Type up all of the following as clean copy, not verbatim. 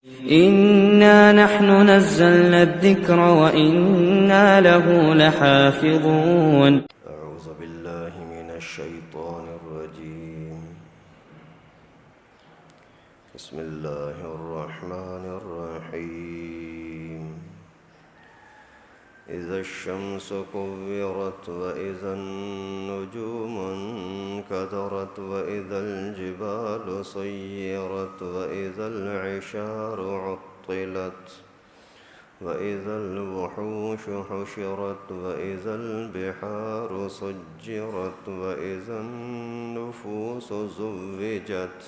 إنا نحن نزلنا الذكر وإنا له لحافظون. أعوذ بالله من الشيطان الرجيم. بسم الله الرحمن الرحيم. إذا الشمس كورت وإذا النجوم انكدرت وإذا الجبال سيرت وإذا العشار عطلت وإذا الوحوش حشرت وإذا البحار سجرت وإذا النفوس زوجت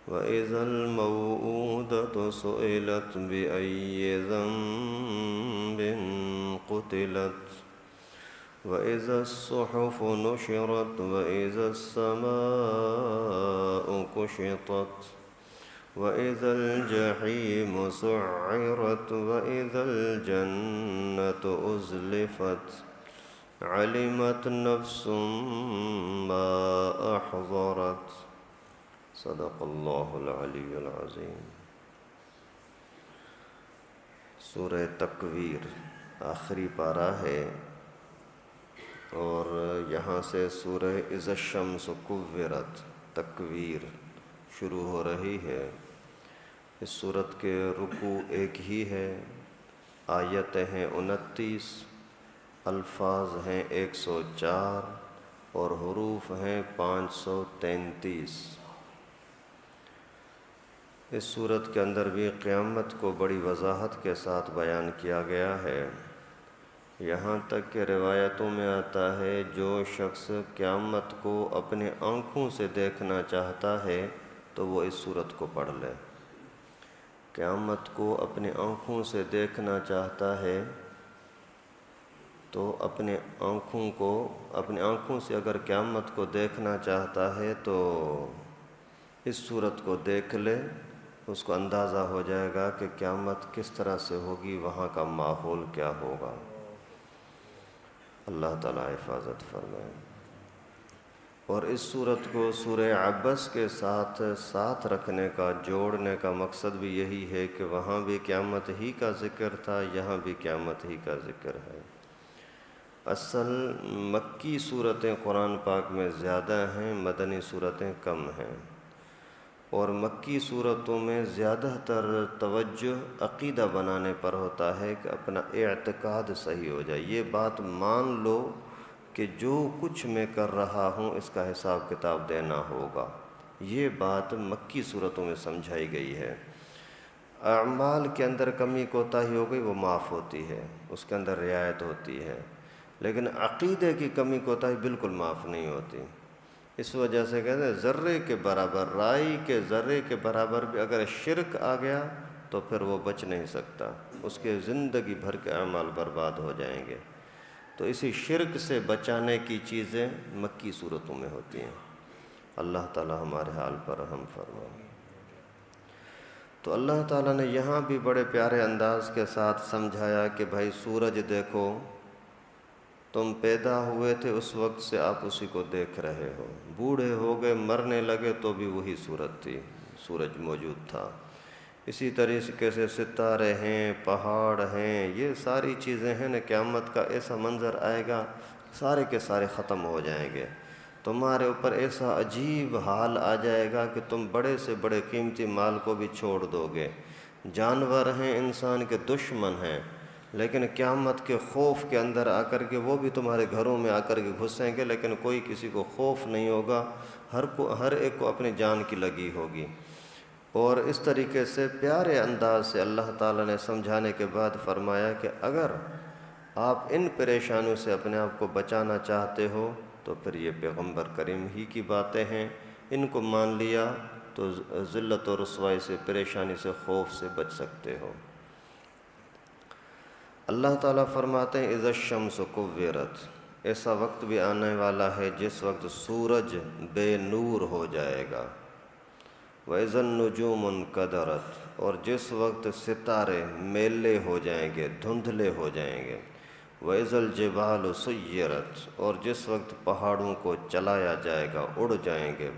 وإذا الموءودة سئلت بأي ذنب قتلت وإذا الصحف نشرت وإذا السماء كشطت وإذا الجحيم سعرت وإذا الجنة أزلفت علمت نفس ما أحضرت. صدق اللہ العلی العظیم. سورہ تکویر آخری پارہ ہے اور یہاں سے سورہ اذا الشمس کورت تکویر شروع ہو رہی ہے. اس سورت کے رکوع ایک ہی ہے، آیتیں ہیں 29، الفاظ ہیں 104 اور حروف ہیں 533. اس صورت کے اندر بھی قیامت کو بڑی وضاحت کے ساتھ بیان کیا گیا ہے. یہاں تک کہ روایتوں میں آتا ہے جو شخص قیامت کو اپنے آنکھوں سے دیکھنا چاہتا ہے تو وہ اس صورت کو پڑھ لے. قیامت کو اپنی آنکھوں سے دیکھنا چاہتا ہے تو اپنی آنکھوں سے اگر قیامت کو دیکھنا چاہتا ہے تو اس صورت کو دیکھ لے. اس کو اندازہ ہو جائے گا کہ قیامت کس طرح سے ہوگی، وہاں کا ماحول کیا ہوگا. اللہ تعالیٰ حفاظت فرمائے. اور اس صورت کو سورہ عبس کے ساتھ رکھنے کا، جوڑنے کا مقصد بھی یہی ہے کہ وہاں بھی قیامت ہی کا ذکر تھا، یہاں بھی قیامت ہی کا ذکر ہے. اصل مکی صورتیں قرآن پاک میں زیادہ ہیں، مدنی صورتیں کم ہیں. اور مکی صورتوں میں زیادہ تر توجہ عقیدہ بنانے پر ہوتا ہے کہ اپنا اعتقاد صحیح ہو جائے. یہ بات مان لو کہ جو کچھ میں کر رہا ہوں اس کا حساب کتاب دینا ہوگا. یہ بات مکی صورتوں میں سمجھائی گئی ہے. اعمال کے اندر کمی کوتاہی ہو گئی وہ معاف ہوتی ہے، اس کے اندر رعایت ہوتی ہے، لیکن عقیدے کی کمی کوتاہی بالکل معاف نہیں ہوتی. اس وجہ سے کہتے ہیں ذرے کے برابر، رائی کے ذرے کے برابر بھی اگر شرک آ گیا تو پھر وہ بچ نہیں سکتا، اس کے زندگی بھر کے اعمال برباد ہو جائیں گے. تو اسی شرک سے بچانے کی چیزیں مکی صورتوں میں ہوتی ہیں. اللہ تعالی ہمارے حال پر رحم فرمائے. تو اللہ تعالیٰ نے یہاں بھی بڑے پیارے انداز کے ساتھ سمجھایا کہ بھائی سورج دیکھو، تم پیدا ہوئے تھے اس وقت سے آپ اسی کو دیکھ رہے ہو، بوڑھے ہو گئے مرنے لگے تو بھی وہی صورت تھی، سورج موجود تھا. اسی طریقے سے ستارے ہیں، پہاڑ ہیں، یہ ساری چیزیں ہیں نا. قیامت کا ایسا منظر آئے گا سارے کے سارے ختم ہو جائیں گے. تمہارے اوپر ایسا عجیب حال آ جائے گا کہ تم بڑے سے بڑے قیمتی مال کو بھی چھوڑ دو گے. جانور ہیں انسان کے دشمن ہیں، لیکن قیامت کے خوف کے اندر آ کر کے وہ بھی تمہارے گھروں میں آ کر کے گھسیں گے، لیکن کوئی کسی کو خوف نہیں ہوگا. ہر ایک کو اپنی جان کی لگی ہوگی. اور اس طریقے سے پیارے انداز سے اللہ تعالیٰ نے سمجھانے کے بعد فرمایا کہ اگر آپ ان پریشانیوں سے اپنے آپ کو بچانا چاہتے ہو تو پھر یہ پیغمبر کریم ہی کی باتیں ہیں. ان کو مان لیا تو ذلت و رسوائی سے، پریشانی سے، خوف سے بچ سکتے ہو. اللہ تعالیٰ فرماتے ہیں اذا الشمس کورت، ایسا وقت بھی آنے والا ہے جس وقت سورج بے نور ہو جائے گا. وَإِذَا النُّجُومُ انْكَدَرَتْ، اور جس وقت ستارے میلے ہو جائیں گے، دھندلے ہو جائیں گے. وَإِذَا الْجِبَالُ سُيِّرَتْ، اور جس وقت پہاڑوں کو چلایا جائے گا، اڑ جائیں گے.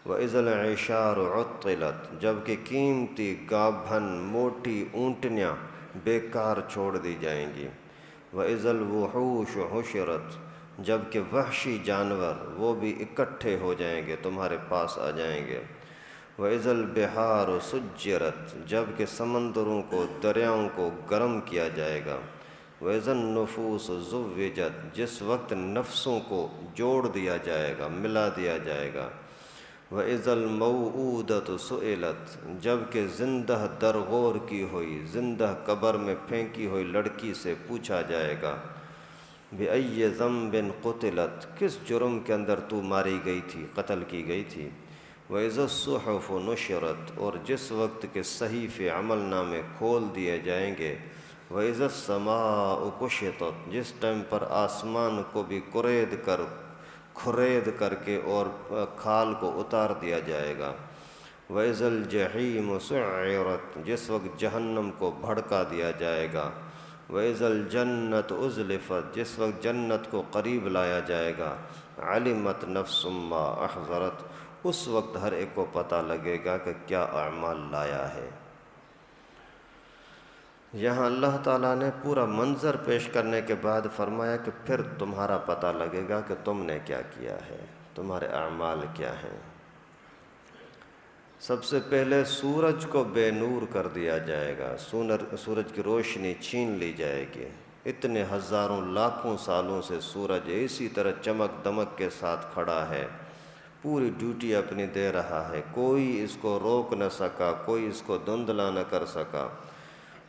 وَإِذَا الْعِشَارُ عُطِّلَتْ جب کہ قیمتی گابھن موٹی اونٹنیاں بیکار چھوڑ دی جائیں گی۔ وَإِذَا الْوُحُوشُ حُشِرَتْ جب کہ وحشی جانور وہ بھی اکٹھے ہو جائیں گے، تمہارے پاس آ جائیں گے۔ وَإِذَا الْبِحَارُ سُجِّرَتْ جب کہ سمندروں کو، دریاؤں کو گرم کیا جائے گا۔ وَإِذَا النُّفُوسُ زُوِّجَتْ جس وقت نفسوں کو جوڑ دیا جائے گا، ملا دیا جائے گا۔ وَإِذَا الْمَوْءُودَةُ سُئِلَتْ جب کہ زندہ درغور کی ہوئی، زندہ قبر میں پھینکی ہوئی لڑکی سے پوچھا جائے گا، بِأَيِّ ذَنبٍ قُتِلَتْ کس جرم کے اندر تو ماری گئی تھی، قتل کی گئی تھی۔ وَإِذَا الصُّحُفُ نُشِرَتْ اور جس وقت کے صحیفے عمل نامے کھول دیے جائیں گے۔ وَإِذَا السَّمَاءُ كُشِطَتْ جس ٹائم پر آسمان کو بھی کھرید کر کے اور کھال کو اتار دیا جائے گا۔ وَإِذَا الْجَحِيمُ سُعِّرَتْ جس وقت جہنم کو بھڑکا دیا جائے گا۔ وَإِذَا الْجَنَّةُ أُزْلِفَتْ جس وقت جنت کو قریب لایا جائے گا۔ عَلِمَتْ نَفْسٌ مَّا أَحْضَرَتْ اس وقت ہر ایک کو پتہ لگے گا کہ کیا اعمال لایا ہے۔ یہاں اللہ تعالیٰ نے پورا منظر پیش کرنے کے بعد فرمایا کہ پھر تمہارا پتہ لگے گا کہ تم نے کیا کیا ہے، تمہارے اعمال کیا ہیں۔ سب سے پہلے سورج کو بے نور کر دیا جائے گا، سورج کی روشنی چھین لی جائے گی۔ اتنے ہزاروں لاکھوں سالوں سے سورج اسی طرح چمک دمک کے ساتھ کھڑا ہے، پوری ڈیوٹی اپنی دے رہا ہے، کوئی اس کو روک نہ سکا، کوئی اس کو دھندلا نہ کر سکا۔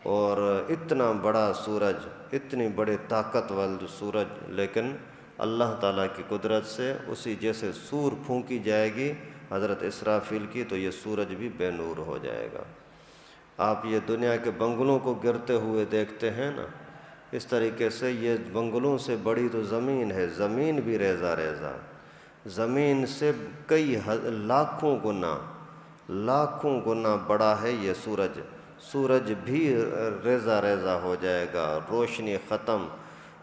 اور اتنا بڑا سورج، اتنی بڑے طاقتور سورج، لیکن اللہ تعالیٰ کی قدرت سے اسی جیسے سور پھونکی جائے گی حضرت اسرافیل کی تو یہ سورج بھی بے نور ہو جائے گا۔ آپ یہ دنیا کے بنگلوں کو گرتے ہوئے دیکھتے ہیں نا، اس طریقے سے یہ بنگلوں سے بڑی تو زمین ہے، زمین بھی ریزہ ریزہ، زمین سے کئی لاکھوں گنا بڑا ہے یہ سورج۔ سورج بھی ریزہ ریزہ ہو جائے گا، روشنی ختم۔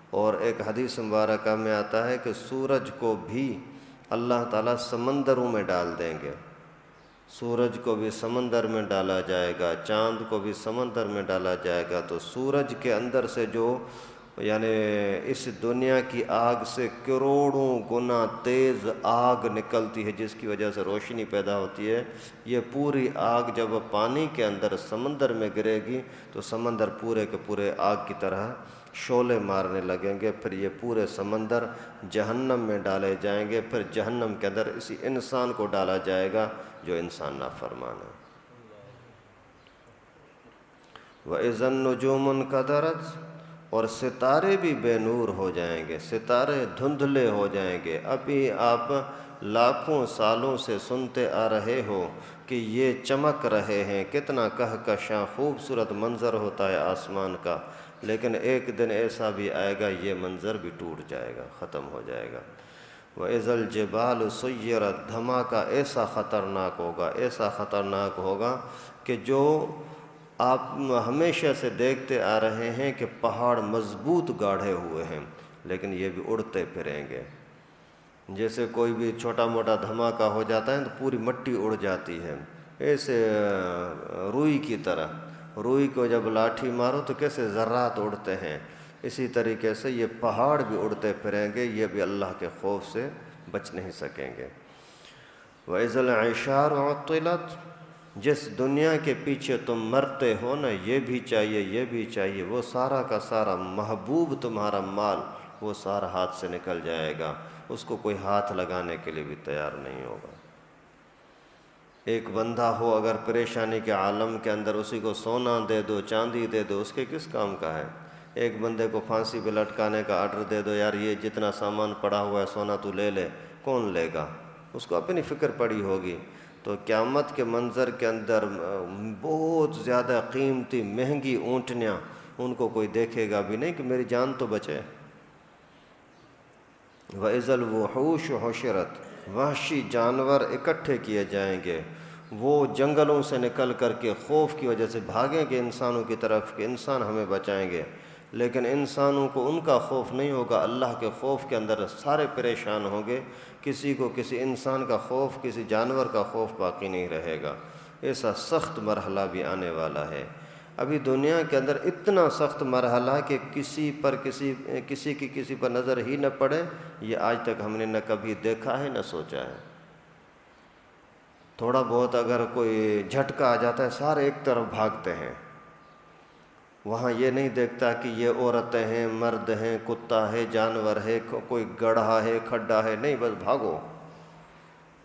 اور ایک حدیث مبارکہ میں آتا ہے کہ سورج کو بھی اللہ تعالیٰ سمندروں میں ڈال دیں گے، سورج کو بھی سمندر میں ڈالا جائے گا، چاند کو بھی سمندر میں ڈالا جائے گا۔ تو سورج کے اندر سے جو یعنی اس دنیا کی آگ سے کروڑوں گنا تیز آگ نکلتی ہے جس کی وجہ سے روشنی پیدا ہوتی ہے، یہ پوری آگ جب پانی کے اندر سمندر میں گرے گی تو سمندر پورے کے پورے آگ کی طرح شعلے مارنے لگیں گے، پھر یہ پورے سمندر جہنم میں ڈالے جائیں گے، پھر جہنم کے اندر اسی انسان کو ڈالا جائے گا جو انسان نافرمان ہے۔ وَإِذَا النُّجُومُ انْكَدَرَتْ اور ستارے بھی بے نور ہو جائیں گے، ستارے دھندلے ہو جائیں گے۔ ابھی آپ لاکھوں سالوں سے سنتے آ رہے ہو کہ یہ چمک رہے ہیں، کتنا کہکشاں خوبصورت منظر ہوتا ہے آسمان کا، لیکن ایک دن ایسا بھی آئے گا یہ منظر بھی ٹوٹ جائے گا، ختم ہو جائے گا۔ وَإِذَا الْجِبَالُ سُيِّرَتْ دھماکہ ایسا خطرناک ہوگا کہ جو آپ ہمیشہ سے دیکھتے آ رہے ہیں کہ پہاڑ مضبوط گاڑھے ہوئے ہیں لیکن یہ بھی اڑتے پھریں گے۔ جیسے کوئی بھی چھوٹا موٹا دھماکہ ہو جاتا ہے تو پوری مٹی اڑ جاتی ہے، ایسے روئی کی طرح، روئی کو جب لاٹھی مارو تو کیسے ذرات اڑتے ہیں، اسی طریقے سے یہ پہاڑ بھی اڑتے پھریں گے، یہ بھی اللہ کے خوف سے بچ نہیں سکیں گے۔ وَإِذَا الْعِشَارُ عُطِّلَتْ جس دنیا کے پیچھے تم مرتے ہو نا، یہ بھی چاہیے یہ بھی چاہیے، وہ سارا کا سارا محبوب تمہارا مال وہ سارا ہاتھ سے نکل جائے گا، اس کو کوئی ہاتھ لگانے کے لیے بھی تیار نہیں ہوگا۔ ایک بندہ ہو اگر پریشانی کے عالم کے اندر، اسی کو سونا دے دو، چاندی دے دو، اس کے کس کام کا ہے؟ ایک بندے کو پھانسی پہ لٹکانے کا آرڈر دے دو، یار یہ جتنا سامان پڑا ہوا ہے سونا تو لے لے، کون لے گا؟ اس کو اپنی فکر پڑی ہوگی۔ تو قیامت کے منظر کے اندر بہت زیادہ قیمتی مہنگی اونٹنیاں، ان کو کوئی دیکھے گا بھی نہیں کہ میری جان تو بچے۔ وَإِذَا الْوُحُوشُ حُشِرَتْ وحشی جانور اکٹھے کیے جائیں گے، وہ جنگلوں سے نکل کر کے خوف کی وجہ سے بھاگیں گے انسانوں کی طرف کہ انسان ہمیں بچائیں گے، لیکن انسانوں کو ان کا خوف نہیں ہوگا، اللہ کے خوف کے اندر سارے پریشان ہوں گے، کسی کو کسی انسان کا خوف، کسی جانور کا خوف باقی نہیں رہے گا۔ ایسا سخت مرحلہ بھی آنے والا ہے۔ ابھی دنیا کے اندر اتنا سخت مرحلہ کہ کسی کی کسی پر نظر ہی نہ پڑے، یہ آج تک ہم نے نہ کبھی دیکھا ہے نہ سوچا ہے۔ تھوڑا بہت اگر کوئی جھٹکا آ جاتا ہے سارے ایک طرف بھاگتے ہیں، وہاں یہ نہیں دیکھتا کہ یہ عورتیں ہیں، مرد ہیں، کتا ہے، جانور ہے، کوئی گڑھا ہے، کھڈا ہے، نہیں، بس بھاگو۔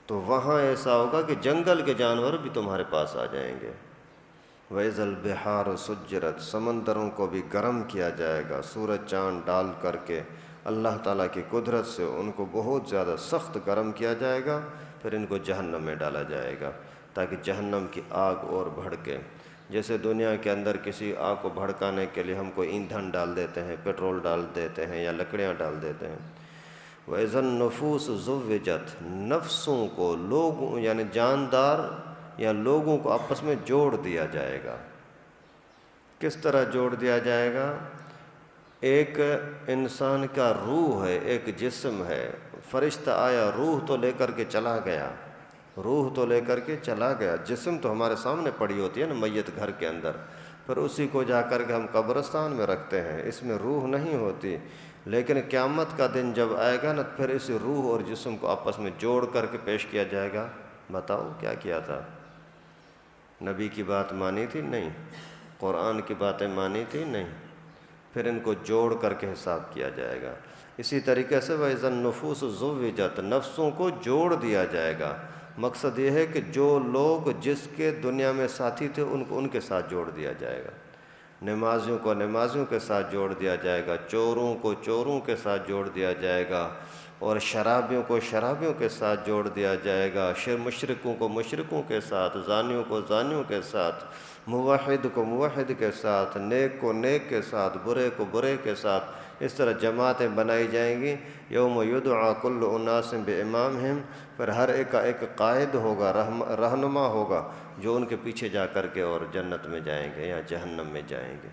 تو وہاں ایسا ہوگا کہ جنگل کے جانور بھی تمہارے پاس آ جائیں گے۔ وَإِذَا الْبِحَارُ سُجِّرَتْ، سمندروں کو بھی گرم کیا جائے گا سورج چاند ڈال کر کے، اللہ تعالیٰ کی قدرت سے ان کو بہت زیادہ سخت گرم کیا جائے گا، پھر ان کو جہنم میں ڈالا جائے گا تاکہ جہنم کی آگ اور بھڑکے۔ جیسے دنیا کے اندر کسی آگ کو بھڑکانے کے لیے ہم کو ایندھن ڈال دیتے ہیں، پیٹرول ڈال دیتے ہیں یا لکڑیاں ڈال دیتے ہیں۔ وَإِذَا النُّفُوسُ زُوِّجَتْ، نفسوں کو، لوگوں یعنی جاندار یا لوگوں کو آپس میں جوڑ دیا جائے گا۔ کس طرح جوڑ دیا جائے گا؟ ایک انسان کا روح ہے، ایک جسم ہے، فرشتہ آیا، روح تو لے کر کے چلا گیا، جسم تو ہمارے سامنے پڑی ہوتی ہے نا میت گھر کے اندر، پھر اسی کو جا کر کے ہم قبرستان میں رکھتے ہیں، اس میں روح نہیں ہوتی۔ لیکن قیامت کا دن جب آئے گا نا، پھر اس روح اور جسم کو آپس میں جوڑ کر کے پیش کیا جائے گا۔ بتاؤ کیا کیا تھا؟ نبی کی بات مانی تھی؟ نہیں۔ قرآن کی باتیں مانی تھی؟ نہیں۔ پھر ان کو جوڑ کر کے حساب کیا جائے گا۔ اسی طریقے سے وَإِذَا النُّفُوسُ زُوِّجَتْ، نفسوں کو جوڑ دیا جائے گا۔ مقصد یہ ہے کہ جو لوگ جس کے دنیا میں ساتھی تھے ان کو ان کے ساتھ جوڑ دیا جائے گا، نمازیوں کو نمازیوں کے ساتھ جوڑ دیا جائے گا، چوروں کو چوروں کے ساتھ جوڑ دیا جائے گا، اور شرابیوں کو شرابیوں کے ساتھ جوڑ دیا جائے گا، مشرکوں کو مشرکوں کے ساتھ، زانیوں کو زانیوں کے ساتھ، موحد کو موحد کے ساتھ، نیک کو نیک کے ساتھ، برے کو برے کے ساتھ۔ اس طرح جماعتیں بنائی جائیں گی۔ یوم یدعا کل اناس بامامہم، پھر ہر ایک کا ایک قائد ہوگا، رہنما ہوگا، جو ان کے پیچھے جا کر کے اور جنت میں جائیں گے یا جہنم میں جائیں گے۔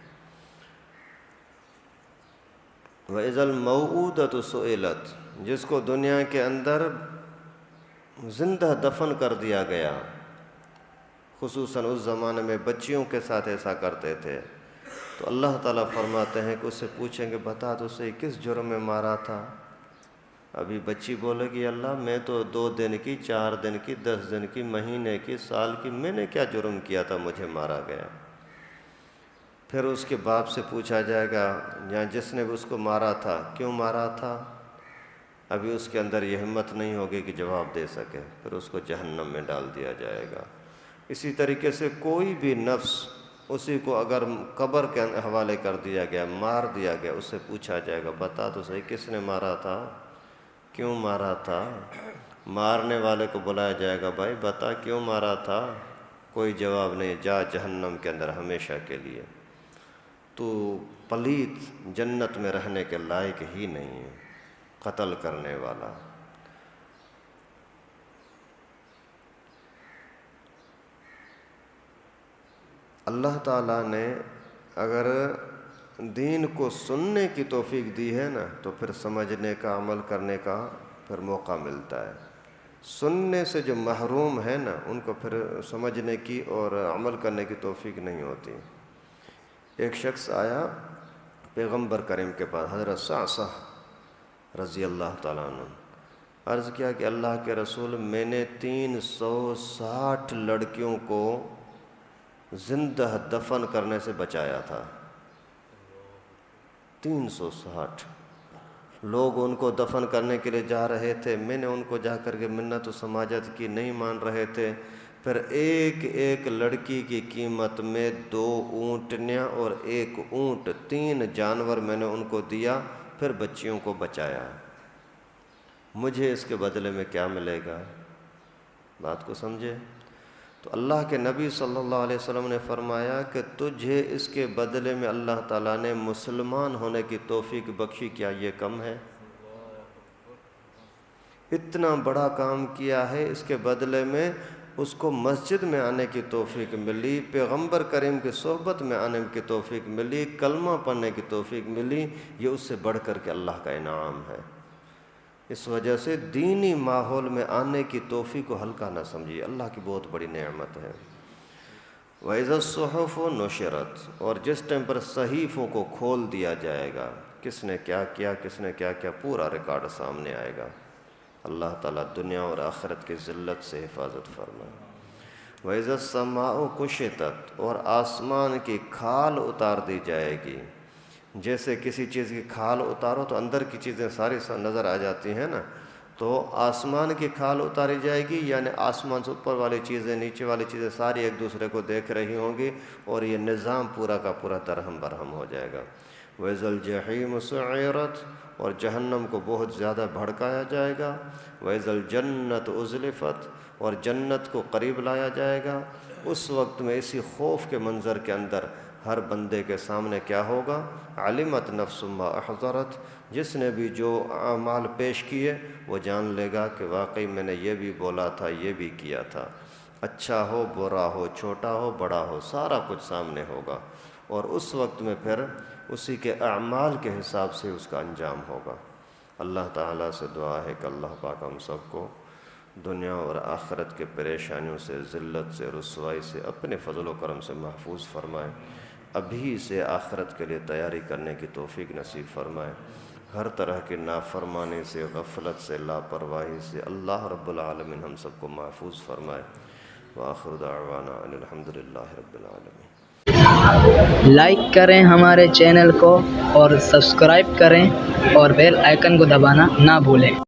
وَإِذَا الْمَوْءُودَةُ سُئِلَتْ، جس کو دنیا کے اندر زندہ دفن کر دیا گیا، خصوصاً اس زمانے میں بچیوں کے ساتھ ایسا کرتے تھے، تو اللہ تعالیٰ فرماتے ہیں کہ اس سے پوچھیں گے بتا تو صحیح کس جرم میں مارا تھا؟ ابھی بچی بولے گی اللہ میں تو 2 دن کی، 4 دن کی، 10 دن کی، مہینے کی، سال کی، میں نے کیا جرم کیا تھا مجھے مارا گیا؟ پھر اس کے باپ سے پوچھا جائے گا یا جس نے اس کو مارا تھا کیوں مارا تھا؟ ابھی اس کے اندر یہ ہمت نہیں ہوگی کہ جواب دے سکے، پھر اس کو جہنم میں ڈال دیا جائے گا۔ اسی طریقے سے کوئی بھی نفس، اسی کو اگر قبر کے حوالے کر دیا گیا، مار دیا گیا، اس سے پوچھا جائے گا بتا تو صحیح کس نے مارا تھا، کیوں مارا تھا؟ مارنے والے کو بلایا جائے گا بھائی بتا کیوں مارا تھا؟ کوئی جواب نہیں، جا جہنم کے اندر ہمیشہ کے لیے، تو پلیت جنت میں رہنے کے لائق ہی نہیں ہے، قتل کرنے والا۔ اللہ تعالیٰ نے اگر دین کو سننے کی توفیق دی ہے نا تو پھر سمجھنے کا، عمل کرنے کا پھر موقع ملتا ہے۔ سننے سے جو محروم ہے نا ان کو پھر سمجھنے کی اور عمل کرنے کی توفیق نہیں ہوتی۔ ایک شخص آیا پیغمبر کریم کے پاس، حضرت صعصع رضی اللہ تعالیٰ عنہ، عرض کیا کہ اللہ کے رسول میں نے 360 لڑکیوں کو زندہ دفن کرنے سے بچایا تھا۔ 360 لوگ ان کو دفن کرنے کے لیے جا رہے تھے، میں نے ان کو جا کر کے منت و سماجت کی، نہیں مان رہے تھے، پھر ایک ایک لڑکی کی قیمت میں 2 اونٹنیاں اور 1 اونٹ، 3 جانور میں نے ان کو دیا، پھر بچیوں کو بچایا۔ مجھے اس کے بدلے میں کیا ملے گا؟ بات کو سمجھے؟ تو اللہ کے نبی صلی اللہ علیہ وسلم نے فرمایا کہ تجھے اس کے بدلے میں اللہ تعالیٰ نے مسلمان ہونے کی توفیق بخشی، کیا یہ کم ہے؟ اتنا بڑا کام کیا ہے، اس کے بدلے میں اس کو مسجد میں آنے کی توفیق ملی، پیغمبر کریم کی صحبت میں آنے کی توفیق ملی، کلمہ پڑھنے کی توفیق ملی، یہ اس سے بڑھ کر کے اللہ کا انعام ہے۔ اس وجہ سے دینی ماحول میں آنے کی توفیق کو ہلکا نہ سمجھیے، اللہ کی بہت بڑی نعمت ہے۔ وَإِذَا الصُّحُفُ نُشِرَتْ، اور جس ٹائم پر صحیفوں کو کھول دیا جائے گا، کس نے کیا کیا، کس نے کیا کیا، پورا ریکارڈ سامنے آئے گا۔ اللہ تعالیٰ دنیا اور آخرت کی ذلت سے حفاظت فرمائے۔ وَإِذَا السَّمَاءُ كُشِطَتْ، اور آسمان کی کھال اتار دی جائے گی۔ جیسے کسی چیز کی کھال اتارو تو اندر کی چیزیں ساری نظر آ جاتی ہیں نا، تو آسمان کی کھال اتاری جائے گی، یعنی آسمان سے اوپر والی چیزیں، نیچے والی چیزیں ساری ایک دوسرے کو دیکھ رہی ہوں گی، اور یہ نظام پورا کا پورا درہم برہم ہو جائے گا۔ وَإِذَا الْجَحِيمُ سُعِّرَتْ، اور جہنم کو بہت زیادہ بھڑکایا جائے گا۔ وَإِذَا الْجَنَّةُ أُزْلِفَتْ، اور جنت کو قریب لایا جائے گا۔ اس وقت میں اسی خوف کے منظر کے اندر ہر بندے کے سامنے کیا ہوگا؟ علمت نفس ما احضرت، جس نے بھی جو اعمال پیش کیے وہ جان لے گا کہ واقعی میں نے یہ بھی بولا تھا، یہ بھی کیا تھا، اچھا ہو برا ہو، چھوٹا ہو بڑا ہو، سارا کچھ سامنے ہوگا، اور اس وقت میں پھر اسی کے اعمال کے حساب سے اس کا انجام ہوگا۔ اللہ تعالیٰ سے دعا ہے کہ اللہ پاک ہم سب کو دنیا اور آخرت کے پریشانیوں سے، ذلت سے، رسوائی سے اپنے فضل و کرم سے محفوظ فرمائے، ابھی سے آخرت کے لیے تیاری کرنے کی توفیق نصیب فرمائے، ہر طرح کی نافرمانی سے، غفلت سے، لاپرواہی سے اللہ رب العالمین ہم سب کو محفوظ فرمائے۔ وآخر دعوانا ان الحمدللہ رب العالمین۔ لائک کریں ہمارے چینل کو اور سبسکرائب کریں اور بیل آئیکن کو دبانا نہ بھولیں۔